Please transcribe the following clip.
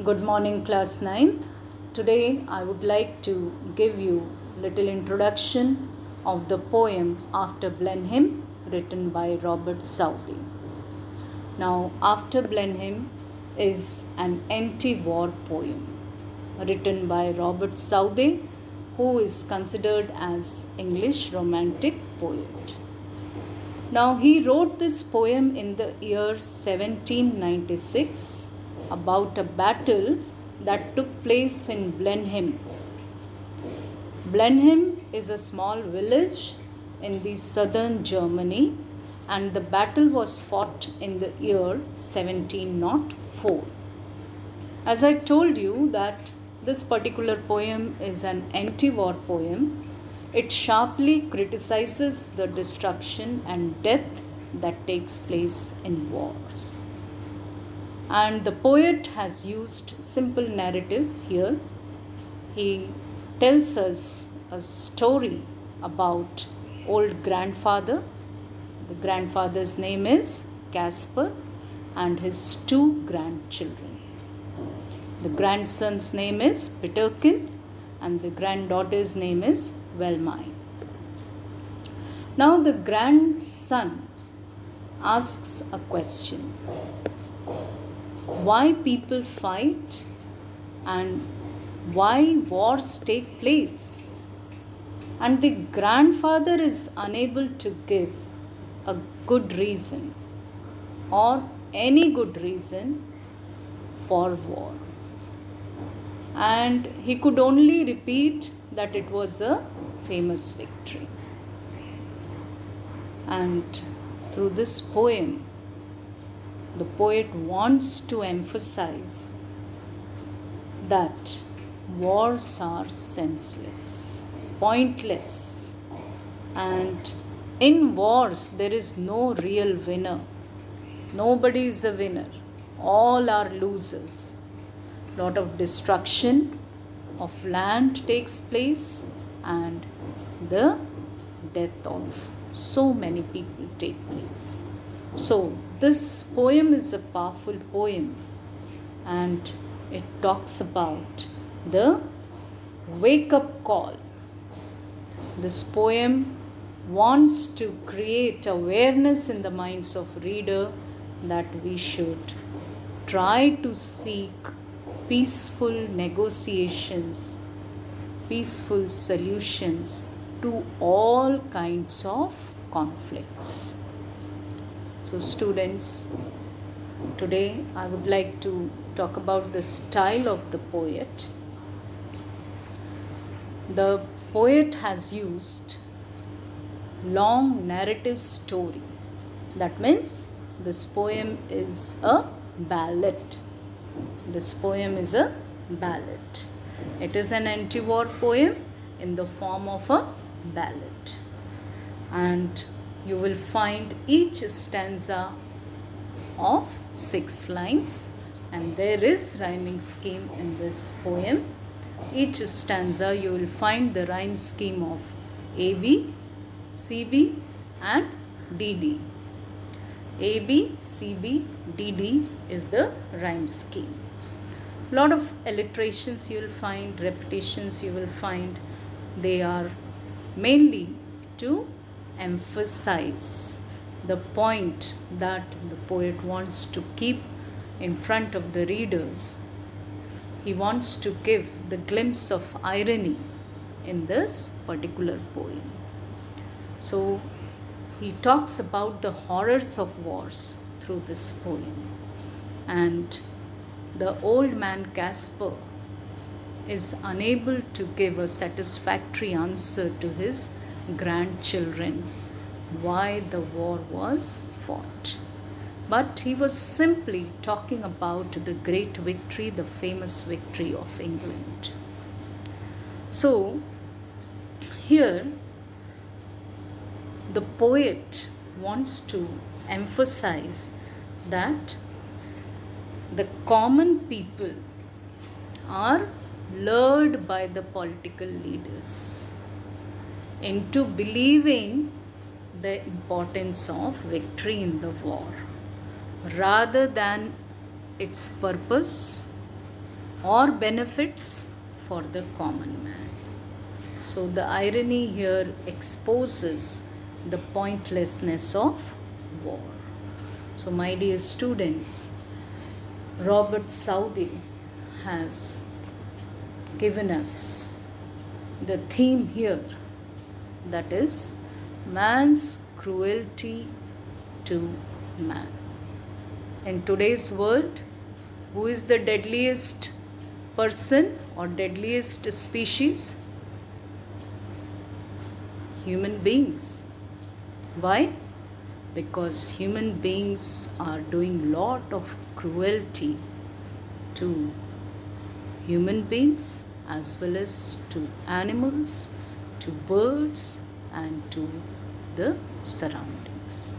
Good morning, class 9th. Today I would like to give you little introduction of the poem After Blenheim written by Robert Southey. Now, After Blenheim is an anti-war poem written by Robert Southey, who is considered as English romantic poet. Now, he wrote this poem in the year 1796 about a battle that took place in Blenheim. Blenheim is a small village in the southern Germany, and the battle was fought in the year 1704. As I told you that this particular poem is an anti-war poem, it sharply criticizes the destruction and death that takes place in wars. And the poet has used simple narrative here. He tells us a story about old grandfather. The grandfather's name is Caspar and his two grandchildren. The grandson's name is Peterkin and the granddaughter's name is Blenheim. Now the grandson asks a question: why people fight and why wars take place? And the grandfather is unable to give a good reason or any good reason for war. And he could only repeat that it was a famous victory. And through this poem, the poet wants to emphasize that wars are senseless, pointless, and in wars there is no real winner. Nobody is a winner. All are losers. Lot of destruction of land takes place and the death of so many people take place. So this poem is a powerful poem and it talks about the wake-up call. This poem wants to create awareness in the minds of reader that we should try to seek peaceful negotiations, peaceful solutions to all kinds of conflicts. So students, today I would like to talk about the style of the poet. The poet has used long narrative story. That means this poem is a ballad. This poem is a ballad. It is an anti-war poem in the form of a ballad. And you will find each stanza of 6 lines, and there is rhyming scheme in this poem. Each stanza you will find the rhyme scheme of AB, CB and DD. AB, CB, DD is the rhyme scheme. Lot of alliterations you will find, repetitions you will find. They are mainly to emphasize the point that the poet wants to keep in front of the readers. He wants to give the glimpse of irony in this particular poem. So he talks about the horrors of wars through this poem. And the old man Caspar is unable to give a satisfactory answer to his grandchildren why the war was fought. But he was simply talking about the great victory, the famous victory of England. So here the poet wants to emphasize that the common people are lured by the political leaders into believing the importance of victory in the war rather than its purpose or benefits for the common man. So the irony here exposes the pointlessness of war. So, my dear students, Robert Southey has given us the theme here, that is man's cruelty to man. In today's world, who is the deadliest person or deadliest species? Human beings. Why? Because human beings are doing lot of cruelty to human beings as well as to animals, to birds, and to the surroundings.